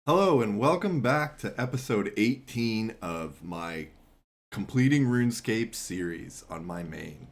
Hello and welcome back to episode 18 of my Completing RuneScape series on my main.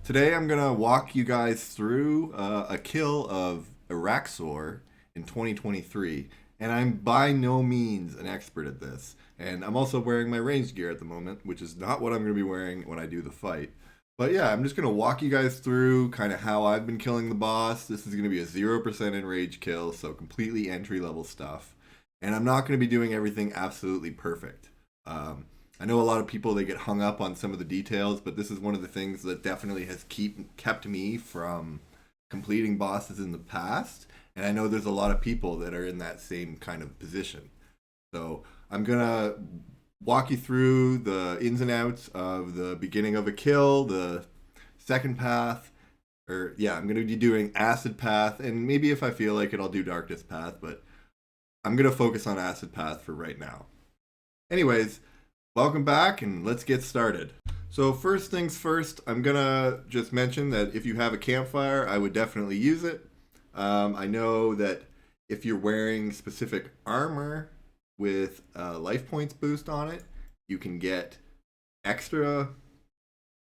Today I'm going to walk you guys through a kill of Araxxor in 2023, and I'm by no means an expert at this. And I'm also wearing my ranged gear at the moment, which is not what I'm going to be wearing when I do the fight. But yeah, I'm just going to walk you guys through kind of how I've been killing the boss. This is going to be a 0% enrage kill, so completely entry level stuff. And I'm not going to be doing everything absolutely perfect. I know a lot of people, they get hung up on some of the details, but this is one of the things that definitely has kept me from completing bosses in the past. And I know there's a lot of people that are in that same kind of position. So I'm going to walk you through the ins and outs of the beginning of a kill, the second path, I'm going to be doing acid path, and maybe if I feel like it, I'll do darkness path, but I'm going to focus on acid path for right now. Anyways, welcome back and let's get started. So first things first, I'm going to just mention that if you have a campfire, I would definitely use it. I know that if you're wearing specific armor with life points boost on it, you can get extra,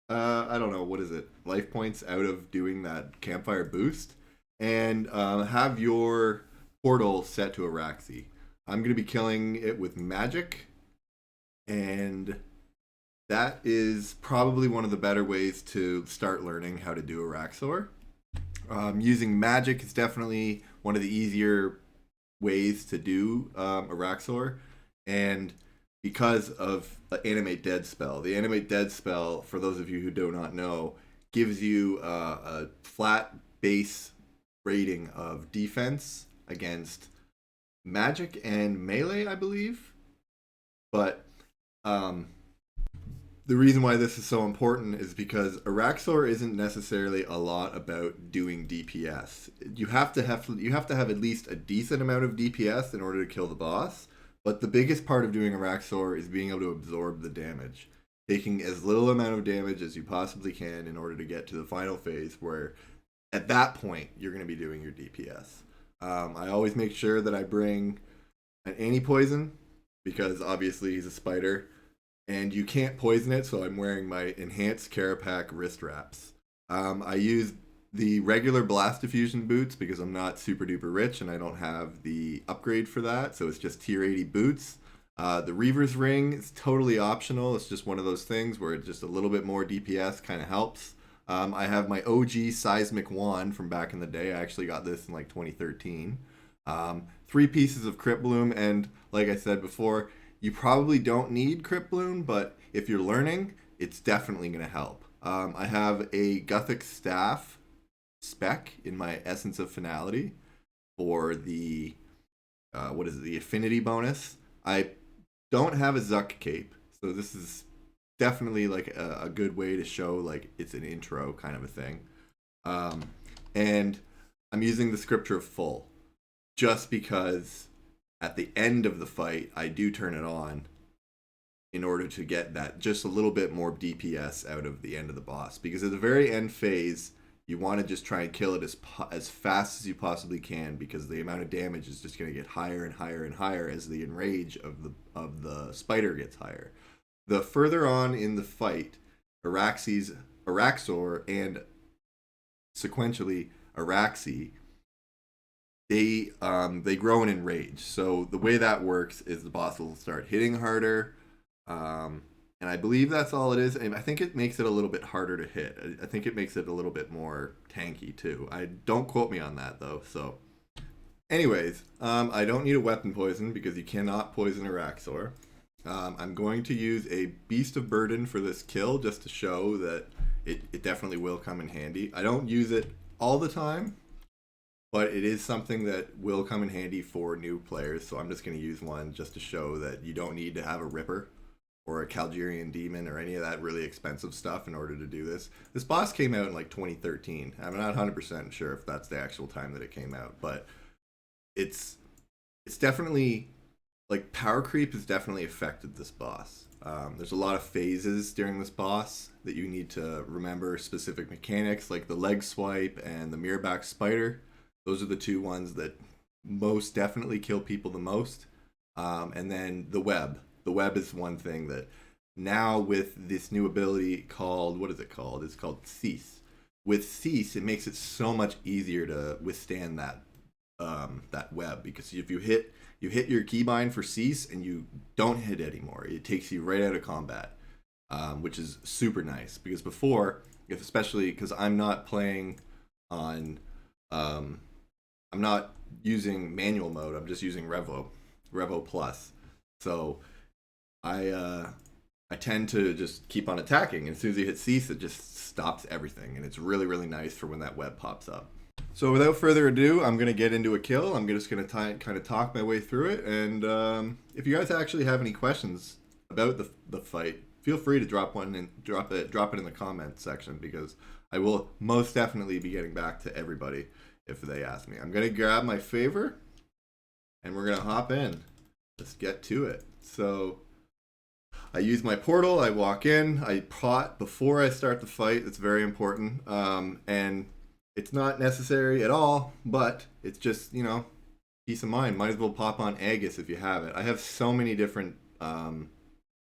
I don't know, what is it, life points out of doing that campfire boost. And have your portal set to Araxi. I'm going to be killing it with magic, and that is probably one of the better ways to start learning how to do Araxxor. Using magic is definitely one of the easier ways to do Araxxor, and because of the Animate Dead spell. The Animate Dead spell, for those of you who do not know, gives you a flat base rating of defense against magic and melee, I believe. But the reason why this is so important is because Araxxor isn't necessarily a lot about doing DPS. You have to have at least a decent amount of DPS in order to kill the boss. But the biggest part of doing Araxxor is being able to absorb the damage, taking as little amount of damage as you possibly can in order to get to the final phase, where at that point you're going to be doing your DPS. I always make sure that I bring an anti-poison, because obviously he's a spider and you can't poison it, so I'm wearing my enhanced Carapac wrist wraps. I use the regular blast diffusion boots because I'm not super duper rich and I don't have the upgrade for that, so it's just tier 80 boots. The Reaver's Ring is totally optional. It's just one of those things where just a little bit more DPS kind of helps. I have my OG Seismic Wand from back in the day. I actually got this in like 2013. 3 pieces of Crypt Bloom, and like I said before, you probably don't need Crypt Bloom, but if you're learning, it's definitely going to help. I have a Gothic Staff spec in my Essence of Finality for the, the affinity bonus. I don't have a Zuck Cape, so this is definitely like a good way to show like it's an intro kind of a thing. And I'm using the Scripture of Full just because at the end of the fight I do turn it on in order to get that just a little bit more DPS out of the end of the boss, because at the very end phase you want to just try and kill it as fast as you possibly can, because the amount of damage is just going to get higher and higher and higher as the enrage of the spider gets higher. The further on in the fight, Araxxor and sequentially Araxi, they grow in enrage. So the way that works is the boss will start hitting harder, and I believe that's all it is. And I think it makes it a little bit harder to hit. I think it makes it a little bit more tanky too. I don't quote me on that though. So, anyways, I don't need a weapon poison because you cannot poison Araxxor. I'm going to use a Beast of Burden for this kill just to show that it definitely will come in handy. I don't use it all the time, but it is something that will come in handy for new players, so I'm just going to use one just to show that you don't need to have a Ripper or a Calgerian Demon or any of that really expensive stuff in order to do this. This boss came out in like 2013. I'm not 100% sure if that's the actual time that it came out, but it's definitely, like, power creep has definitely affected this boss. There's a lot of phases during this boss that you need to remember specific mechanics, like the leg swipe and the mirror back spider. Those are the two ones that most definitely kill people the most. And then the web. The web is one thing that now with this new ability called, what is it called? It's called Cease. With Cease, it makes it so much easier to withstand that web, because if you hit your keybind for Cease and you don't hit anymore, it takes you right out of combat, which is super nice. Because before, if especially because I'm not playing on, I'm not using manual mode. I'm just using Revo Plus. So I tend to just keep on attacking, and as soon as you hit Cease, it just stops everything, and it's really, really nice for when that web pops up. So without further ado, I'm going to get into a kill. I'm just going to kind of talk my way through it, and if you guys actually have any questions about the fight, feel free to drop it in the comment section, because I will most definitely be getting back to everybody if they ask me. I'm going to grab my favor, and we're going to hop in. Let's get to it. So I use my portal, I walk in, I pot before I start the fight. It's very important. And it's not necessary at all, but it's just, peace of mind. Might as well pop on Aegis if you have it. I have so many different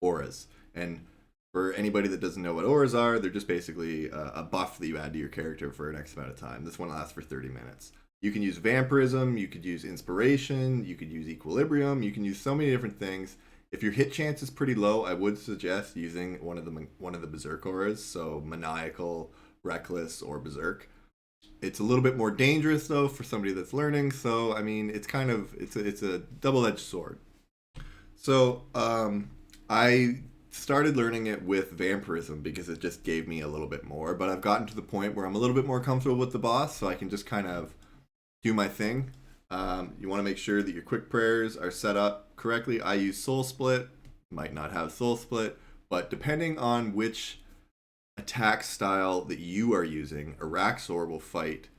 auras. And for anybody that doesn't know what auras are, they're just basically a buff that you add to your character for an X amount of time. This one lasts for 30 minutes. You can use Vampirism, you could use Inspiration, you could use Equilibrium, you can use so many different things. If your hit chance is pretty low, I would suggest using one of the Berserk auras, so Maniacal, Reckless, or Berserk. It's a little bit more dangerous though for somebody that's learning, so I mean it's a double-edged sword. So I started learning it with Vampirism because it just gave me a little bit more, but I've gotten to the point where I'm a little bit more comfortable with the boss, so I can just kind of do my thing. You want to make sure that your quick prayers are set up correctly. I use Soul Split, might not have Soul Split, but depending on which attack style that you are using, Araxxor will fight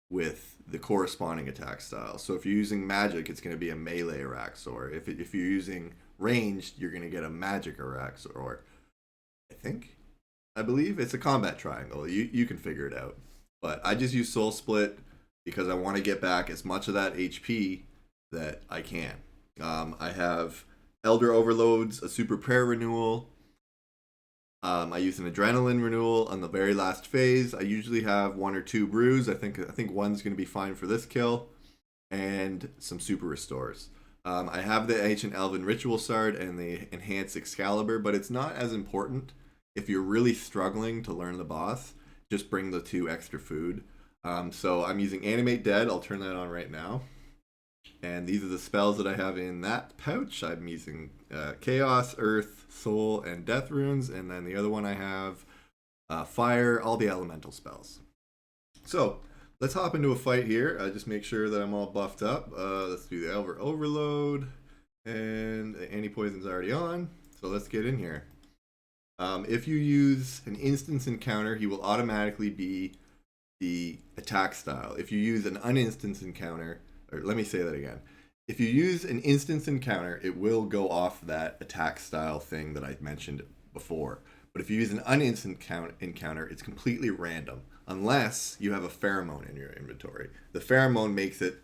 with the corresponding attack style. So if you're using magic, it's going to be a melee Araxxor. If you're using ranged, you're going to get a magic Araxxor. I believe it's a combat triangle. You can figure it out. But I just use Soul Split because I want to get back as much of that HP that I can. I have Elder Overloads, a Super Prayer Renewal. I use an Adrenaline Renewal on the very last phase. I usually have 1 or 2 brews. I think one's going to be fine for this kill. And some Super Restores. I have the Ancient Elven Ritual Shard and the Enhanced Excalibur, but it's not as important. If you're really struggling to learn the boss, just bring the 2 extra food. So I'm using Animate Dead. I'll turn that on right now. And these are the spells that I have in that pouch. I'm using Chaos, Earth, Soul, and Death Runes. And then the other one I have Fire, all the elemental spells. So let's hop into a fight here. Just make sure that I'm all buffed up. Let's do the Elder Overload. And the Anti-Poison's already on. So let's get in here. If you use an instance encounter, he will automatically be the attack style. If you use an uninstance encounter, or let me say that again. If you use an instance encounter, it will go off that attack style thing that I mentioned before. But if you use an uninstant encounter, it's completely random, unless you have a pheromone in your inventory. The pheromone makes it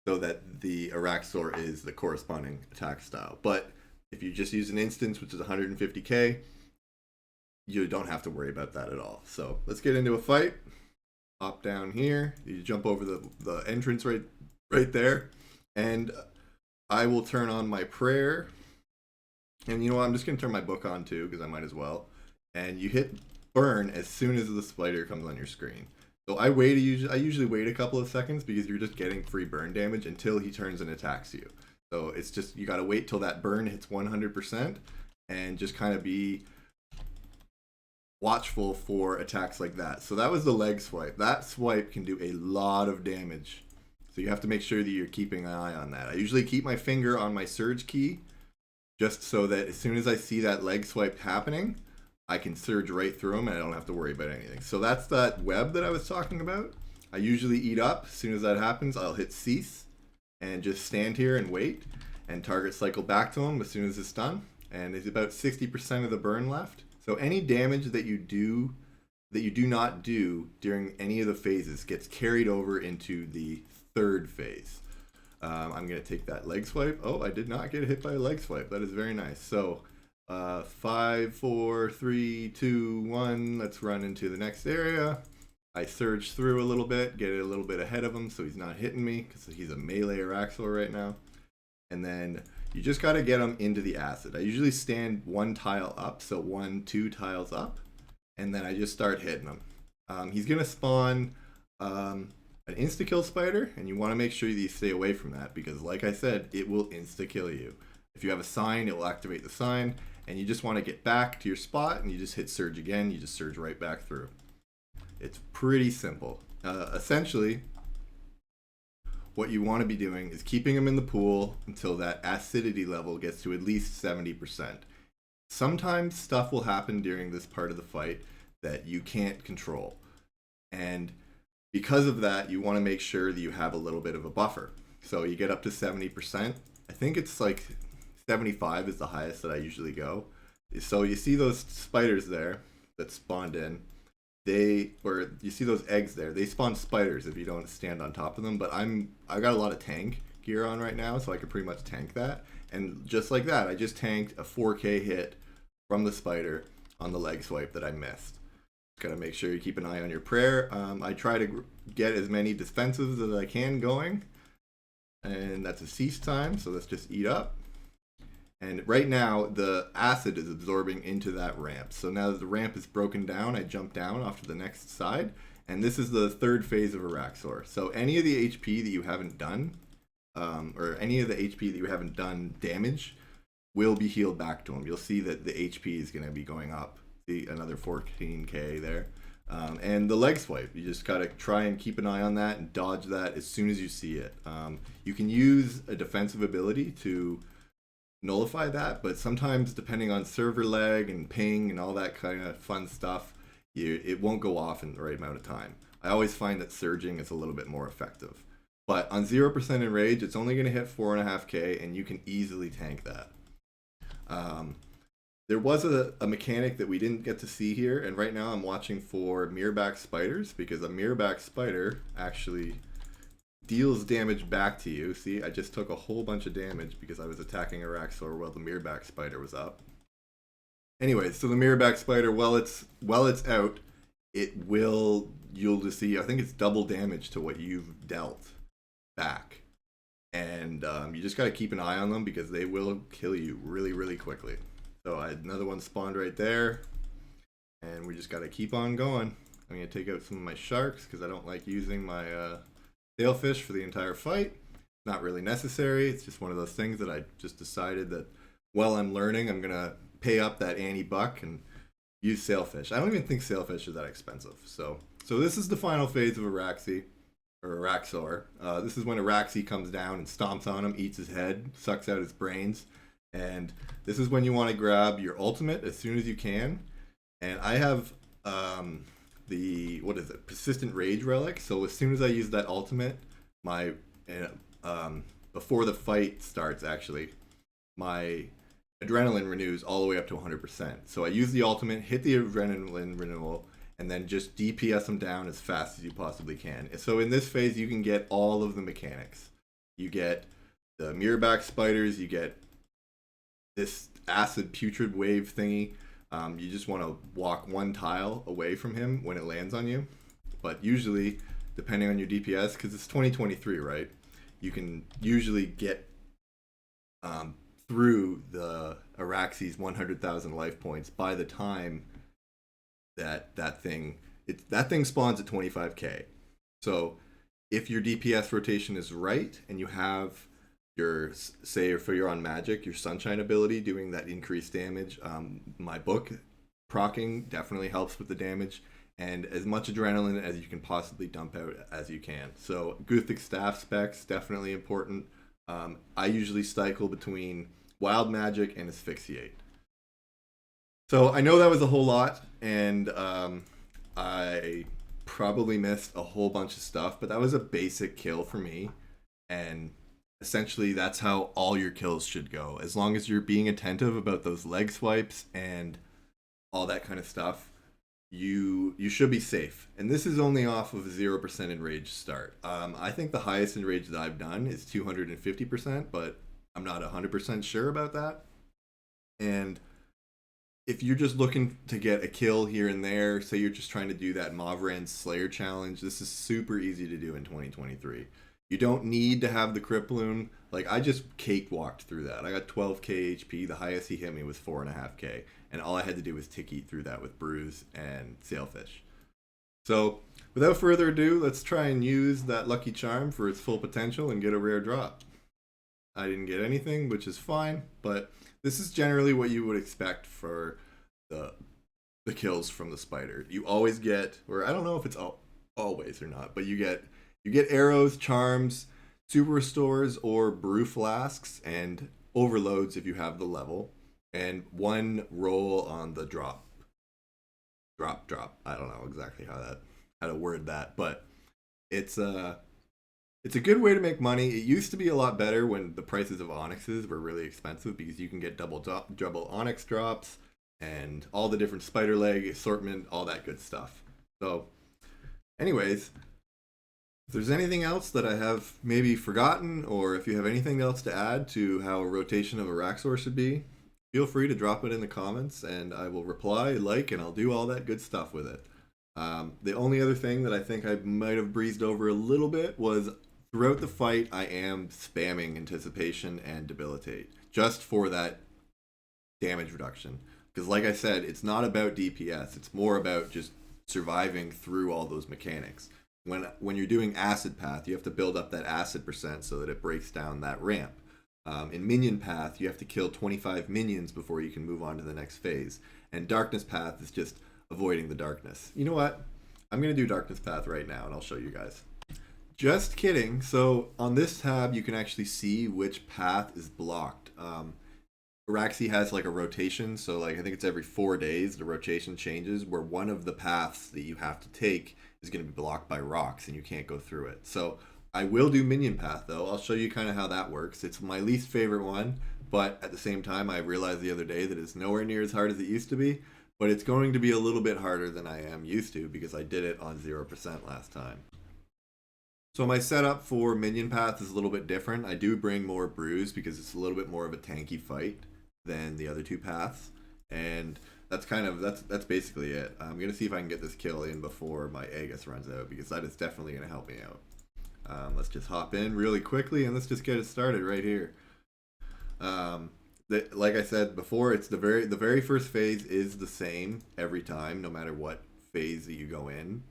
so that the Araxxor is the corresponding attack style. But if you just use an instance, which is 150k, you don't have to worry about that at all. So let's get into a fight. Hop down here. You jump over the entrance right there. And I will turn on my prayer. And you know what? I'm just going to turn my book on too, because I might as well. And you hit burn as soon as the spider comes on your screen. So I usually wait a couple of seconds because you're just getting free burn damage until he turns and attacks you. So it's just, you got to wait till that burn hits 100% and just kind of be watchful for attacks like that. So that was the leg swipe. That swipe can do a lot of damage. So you have to make sure that you're keeping an eye on that. I usually keep my finger on my surge key just so that as soon as I see that leg swipe happening, I can surge right through them and I don't have to worry about anything. So that's that web that I was talking about. I usually eat up. As soon as that happens, I'll hit cease and just stand here and wait and target cycle back to him as soon as it's done. And there's about 60% of the burn left. So any damage that you do not do during any of the phases gets carried over into the third phase. I'm going to take that leg swipe. Oh, I did not get hit by a leg swipe. That is very nice. So 5, 4, 3, 2, 1. Let's run into the next area. I surge through a little bit, get it a little bit ahead of him so he's not hitting me because he's a melee Araxxor right now. And then you just got to get him into the acid. I usually stand one tile up, so 1, 2 tiles up, and then I just start hitting him. He's going to spawn an insta-kill spider, and you want to make sure that you stay away from that because, like I said, it will insta-kill you. If you have a sign, it will activate the sign, and you just want to get back to your spot, and you just hit surge again. You just surge right back through. It's pretty simple. Essentially, what you want to be doing is keeping them in the pool until that acidity level gets to at least 70%. Sometimes stuff will happen during this part of the fight that you can't control. And because of that, you want to make sure that you have a little bit of a buffer. So you get up to 70%. I think it's like 75 is the highest that I usually go. So you see those spiders there that spawned in. You see those eggs there, they spawn spiders if you don't stand on top of them, but I got a lot of tank gear on right now, so I can pretty much tank that. And just like that, I just tanked a 4K hit from the spider on the leg swipe that I missed. Gotta make sure you keep an eye on your prayer. I try to get as many defensives as I can going, and that's a cease time, so let's just eat up. And right now, the acid is absorbing into that ramp. So now that the ramp is broken down, I jump down off to the next side. And this is the third phase of Araxxor. So any of the HP that you haven't done, or any of the HP that you haven't done damage, will be healed back to him. You'll see that the HP is going to be going up. See, another 14k there. And the leg swipe, you just got to try and keep an eye on that and dodge that as soon as you see it. You can use a defensive ability to nullify that, but sometimes depending on server lag and ping and all that kind of fun stuff, it won't go off in the right amount of time. I always find that surging is a little bit more effective. But on 0% enrage, it's only going to hit 4.5k, and you can easily tank that. There was a mechanic that we didn't get to see here, and right now I'm watching for mirrorback spiders, because a mirrorback spider actually deals damage back to you. See, I just took a whole bunch of damage because I was attacking Araxxor while the mirrorback spider was up. Anyway, so the mirrorback spider, while it's out, you'll just see, I think it's double damage to what you've dealt back. And you just got to keep an eye on them because they will kill you really, really quickly. So another one spawned right there. And we just got to keep on going. I'm going to take out some of my sharks because I don't like using my sailfish for the entire fight. Not really necessary. It's just one of those things that I just decided that while I'm learning, I'm going to pay up that $80 and use sailfish. I don't even think sailfish is that expensive. So this is the final phase of Araxi, or Araxxor. This is when Araxi comes down and stomps on him, eats his head, sucks out his brains. And this is when you want to grab your ultimate as soon as you can. And I have the, what is it, persistent rage relic. So as soon as I use that ultimate, my before the fight starts, actually, my adrenaline renews all the way up to 100%. So I use the ultimate, hit the adrenaline renewal, and then just DPS them down as fast as you possibly can. So in this phase, you can get all of the mechanics. You get the mirrorback spiders, you get this acid putrid wave thingy. You just want to walk one tile away from him when it lands on you. But usually, depending on your DPS, because it's 2023, right? You can usually get through the Araxi's 100,000 life points by the time that thing spawns at 25k. So if your DPS rotation is right and you have your, say if you're on magic, your sunshine ability doing that increased damage, my book proccing definitely helps with the damage, and as much adrenaline as you can possibly dump out as you can. So Guthic staff specs definitely important. I usually cycle between wild magic and asphyxiate. So I know that was a whole lot, and I probably missed a whole bunch of stuff, but that was a basic kill for me, and essentially that's how all your kills should go. As long as you're being attentive about those leg swipes and all that kind of stuff, you should be safe. And this is only off of 0% enraged start. I think the highest enraged that I've done is 250%, but I'm not 100% sure about that. And if you're just looking to get a kill here and there, say you're just trying to do that Mavran Slayer challenge, this is super easy to do in 2023. You don't need to have the Cripploon. Like, I just cakewalked through that. I got 12k HP. The highest he hit me was 4.5k. And all I had to do was tick eat through that with Bruise and Sailfish. So, without further ado, let's try and use that Lucky Charm for its full potential and get a rare drop. I didn't get anything, which is fine, but this is generally what you would expect for the kills from the spider. You always get, or I don't know if it's always or not, but you get arrows, charms, super restores, or brew flasks, and overloads if you have the level, and one roll on the drop. I don't know exactly how to word that, but it's a good way to make money. It used to be a lot better when the prices of onyxes were really expensive because you can get double onyx drops and all the different spider leg assortment, all that good stuff. So, anyways, if there's anything else that I have maybe forgotten, or if you have anything else to add to how a rotation of Araxxor should be, feel free to drop it in the comments and I will reply, and I'll do all that good stuff with it. The only other thing that I think I might have breezed over a little bit was throughout the fight, I am spamming Anticipation and Debilitate just for that damage reduction. Because like I said, it's not about DPS. It's more about just surviving through all those mechanics. When you're doing Acid Path, you have to build up that acid percent so that it breaks down that ramp. In Minion Path, you have to kill 25 minions before you can move on to the next phase. And Darkness Path is just avoiding the darkness. You know what? I'm going to do Darkness Path right now, and I'll show you guys. Just kidding. So on this tab, you can actually see which path is blocked. Araxi has like a rotation, so like I think it's every 4 days the rotation changes, where one of the paths that you have to take is going to be blocked by rocks and you can't go through it. So I will do Minion Path though. I'll show you kind of how that works. It's my least favorite one, but at the same time I realized the other day that it's nowhere near as hard as it used to be, but it's going to be a little bit harder than I am used to because I did it on 0% last time. So my setup for Minion Path is a little bit different. I do bring more Bruise because it's a little bit more of a tanky fight than the other two paths, and that's basically it. I'm gonna see if I can get this kill in before my Aegis runs out because that is definitely gonna help me out. Let's just hop in really quickly and let's just get it started right here. Like I said before, it's the very first phase is the same every time, no matter what phase that you go in,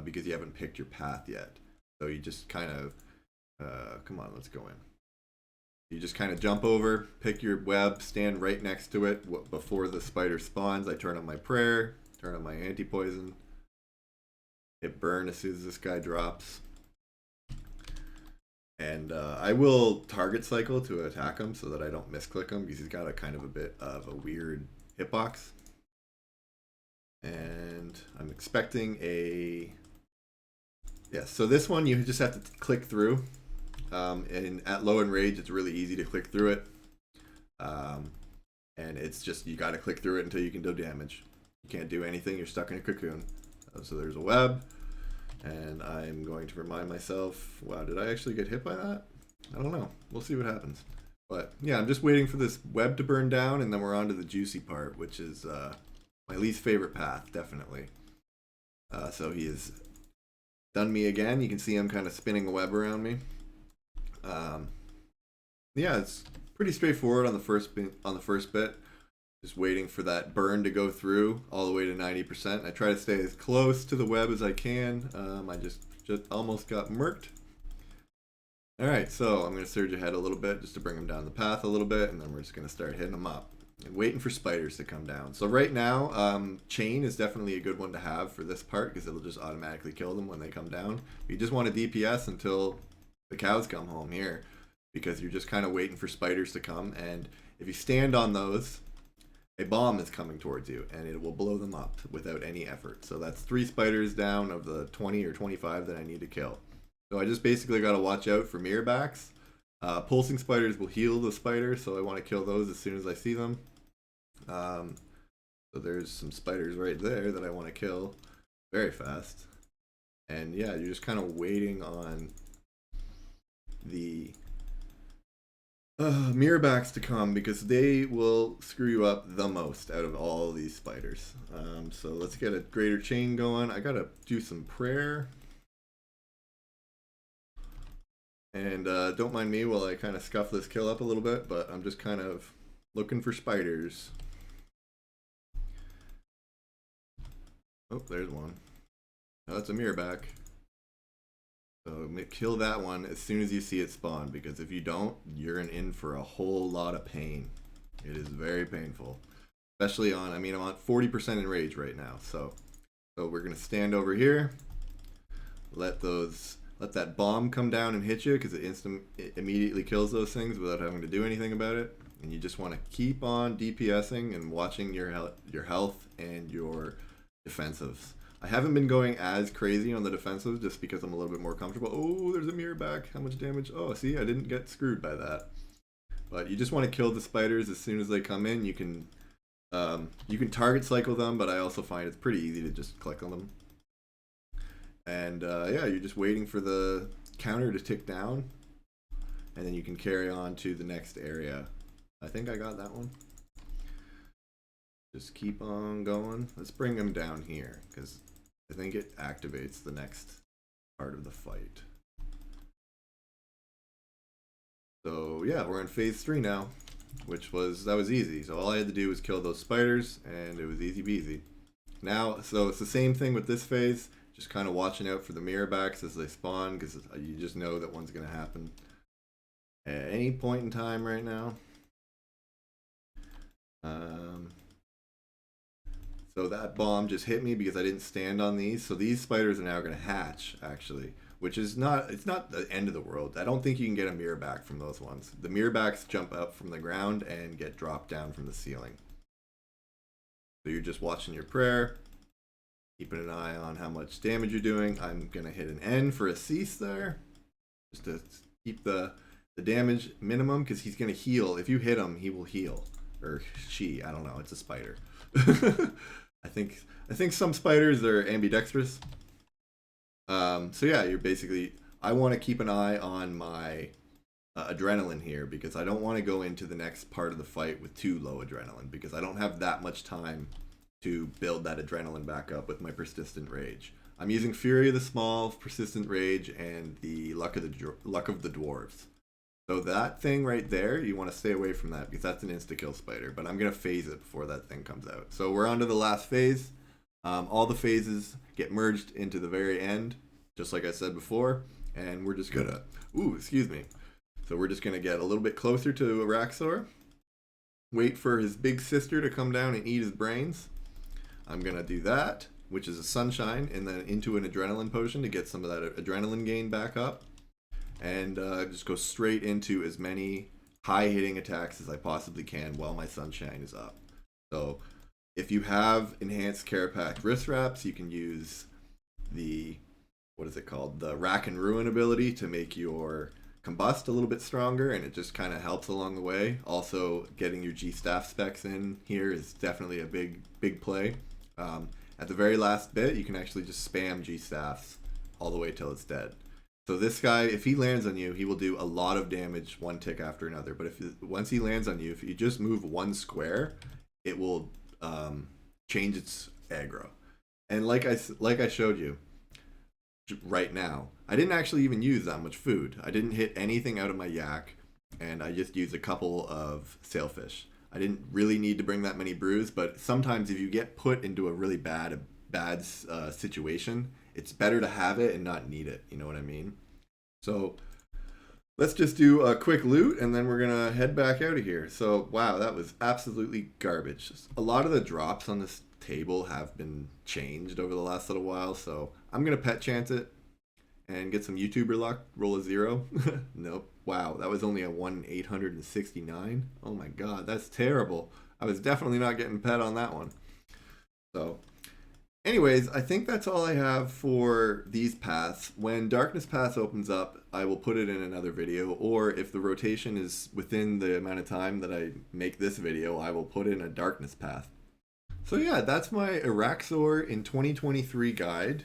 because you haven't picked your path yet. So you just kind of, come on, let's go in. You just kind of jump over, pick your web, stand right next to it before the spider spawns. I turn on my prayer, turn on my anti-poison, hit burn as soon as this guy drops. And I will target cycle to attack him so that I don't misclick him because he's got a kind of a bit of a weird hitbox. And I'm expecting a... Yeah, so this one you just have to click through. And at low enrage, it's really easy to click through it. And it's just, you got to click through it until you can do damage. You can't do anything, you're stuck in a cocoon. So there's a web. And I'm going to remind myself, wow, did I actually get hit by that? I don't know. We'll see what happens. But yeah, I'm just waiting for this web to burn down, and then we're on to the juicy part, which is my least favorite path, definitely. So he has done me again. You can see him kind of spinning a web around me. Yeah, it's pretty straightforward on the first bit. Just waiting for that burn to go through all the way to 90%. I try to stay as close to the web as I can. I just almost got murked. Alright, so I'm going to surge ahead a little bit just to bring him down the path a little bit, and then we're just going to start hitting him up. And waiting for spiders to come down. So right now, chain is definitely a good one to have for this part because it'll just automatically kill them when they come down. You just want to DPS until the cows come home here because you're just kind of waiting for spiders to come, and if you stand on those, a bomb is coming towards you and it will blow them up without any effort. So that's 3 spiders down of the 20 or 25 that I need to kill. So I just basically got to watch out for mirror backs. Pulsing spiders will heal the spider, so I want to kill those as soon as I see them. So there's some spiders right there that I want to kill very fast. And yeah, you're just kind of waiting on the mirrorbacks to come because they will screw you up the most out of all these spiders. So let's get a greater chain going. I gotta do some prayer. And don't mind me while I kind of scuff this kill up a little bit, but I'm just kind of looking for spiders. Oh, there's one. Oh, that's a mirrorback. So kill that one as soon as you see it spawn, because if you don't, you're in for a whole lot of pain. It is very painful. Especially on, I mean, I'm on 40% in rage right now. So we're going to stand over here. Let that bomb come down and hit you, because it immediately kills those things without having to do anything about it. And you just want to keep on DPSing and watching your health and your defensives. I haven't been going as crazy on the defensive just because I'm a little bit more comfortable. Oh, there's a mirror back. How much damage? Oh, see, I didn't get screwed by that. But you just want to kill the spiders as soon as they come in. You can target cycle them, but I also find it's pretty easy to just click on them. And yeah, you're just waiting for the counter to tick down, and then you can carry on to the next area. I think I got that one. Just keep on going. Let's bring them down here, because I think it activates the next part of the fight. So yeah, we're in phase 3 now, that was easy. So all I had to do was kill those spiders, and it was easy peasy. Now, so it's the same thing with this phase, just kind of watching out for the mirrorbacks as they spawn, because you just know that one's going to happen at any point in time right now. So that bomb just hit me because I didn't stand on these. So these spiders are now going to hatch, actually, which is it's not the end of the world. I don't think you can get a mirrorback from those ones. The mirrorbacks jump up from the ground and get dropped down from the ceiling. So you're just watching your prayer, keeping an eye on how much damage you're doing. I'm going to hit an N for a cease there, just to keep the damage minimum, because he's going to heal. If you hit him, he will heal. Or she, I don't know, it's a spider. I think some spiders are ambidextrous. So yeah, I want to keep an eye on my adrenaline here, because I don't want to go into the next part of the fight with too low adrenaline, because I don't have that much time to build that adrenaline back up with my persistent rage. I'm using Fury of the Small, persistent rage, and the luck of the dwarves. So that thing right there, you want to stay away from that, because that's an insta-kill spider. But I'm going to phase it before that thing comes out. So we're on to the last phase. All the phases get merged into the very end, just like I said before. And we're just going to... Ooh, excuse me. So we're just going to get a little bit closer to Araxxor. Wait for his big sister to come down and eat his brains. I'm going to do that, which is a sunshine, and then into an adrenaline potion to get some of that adrenaline gain back up. And just go straight into as many high-hitting attacks as I possibly can while my sunshine is up. So if you have enhanced care pack wrist wraps, you can use the, what is it called, the Rack and Ruin ability to make your combust a little bit stronger, and it just kind of helps along the way. Also, getting your G-Staff specs in here is definitely a big play. At the very last bit, you can actually just spam G-Staffs all the way till it's dead. So this guy, if he lands on you, he will do a lot of damage one tick after another. But once he lands on you, if you just move one square, it will change its aggro. And like I showed you right now, I didn't actually even use that much food. I didn't hit anything out of my yak, and I just used a couple of sailfish. I didn't really need to bring that many brews, but sometimes if you get put into a really bad situation, it's better to have it and not need it. You know what I mean? So let's just do a quick loot, and then we're going to head back out of here. So, wow, that was absolutely garbage. A lot of the drops on this table have been changed over the last little while, so I'm going to pet chance it and get some YouTuber luck, roll a 0. Nope. Wow, that was only a 1 in 869. Oh my god, that's terrible. I was definitely not getting pet on that one. So anyways, I think that's all I have for these paths. When Darkness Path opens up, I will put it in another video, or if the rotation is within the amount of time that I make this video, I will put in a Darkness Path. So yeah, that's my Araxxor in 2023 guide.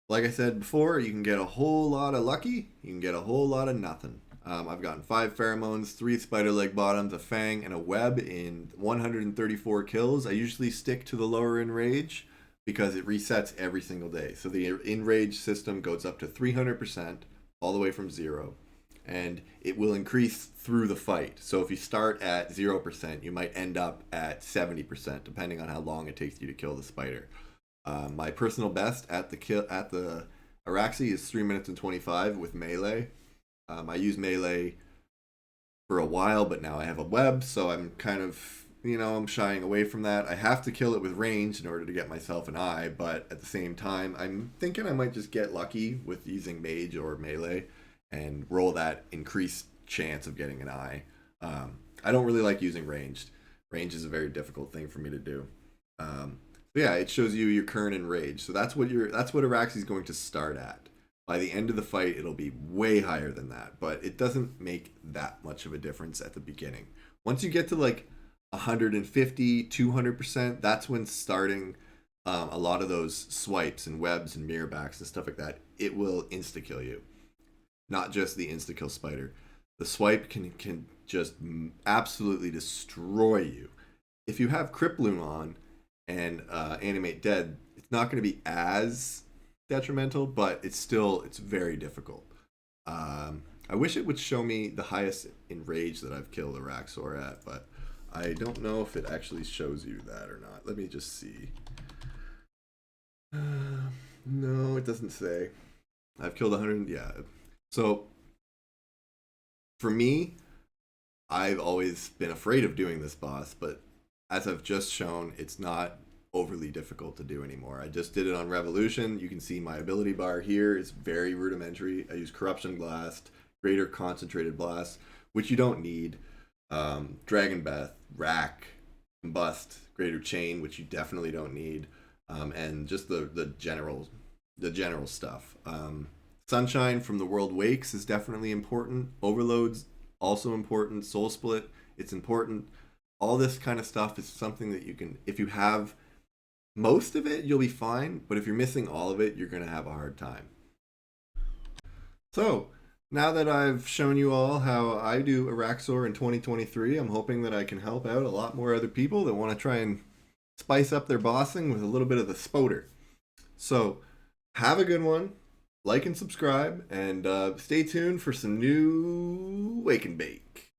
Like I said before, you can get a whole lot of lucky, you can get a whole lot of nothing. I've gotten 5 pheromones, 3 spider leg bottoms, a fang, and a web in 134 kills. I usually stick to the lower enrage because it resets every single day. So the enrage system goes up to 300% all the way from 0. And it will increase through the fight. So if you start at 0%, you might end up at 70%, depending on how long it takes you to kill the spider. My personal best at the Araxi is 3 minutes and 25 with melee. I use melee for a while, but now I have a web, so I'm kind of, I'm shying away from that. I have to kill it with range in order to get myself an eye, but at the same time, I'm thinking I might just get lucky with using mage or melee and roll that increased chance of getting an eye. I don't really like using ranged. Range is a very difficult thing for me to do. But yeah, it shows you your current enrage. So that's what Araxi is going to start at. By the end of the fight, it'll be way higher than that, but it doesn't make that much of a difference at the beginning. Once you get to like 150, 200%, that's when starting a lot of those swipes and webs and mirror backs and stuff like that, it will insta-kill you. Not just the insta-kill spider. The swipe can just absolutely destroy you. If you have Cripploon on and Animate Dead, it's not going to be as detrimental, but it's very difficult. I wish it would show me the highest enrage that I've killed Araxxor at, but I don't know if it actually shows you that or not. Let me just see. No, it doesn't say. I've killed 100. Yeah. So for me, I've always been afraid of doing this boss, but as I've just shown, it's not overly difficult to do anymore. I just did it on Revolution. You can see my ability bar here is very rudimentary. I use Corruption Blast, Greater Concentrated Blast, which you don't need. Dragon Breath, Rack, Combust, Greater Chain, which you definitely don't need. And just the general stuff. Sunshine from the World Wakes is definitely important. Overload's also important. Soul Split, it's important. All this kind of stuff is something that you can, if you have most of it, you'll be fine. But if you're missing all of it, you're going to have a hard time. So now that I've shown you all how I do Araxxor in 2023, I'm hoping that I can help out a lot more other people that want to try and spice up their bossing with a little bit of the spoder. So have a good one. Like and subscribe, and stay tuned for some new Wakenbake.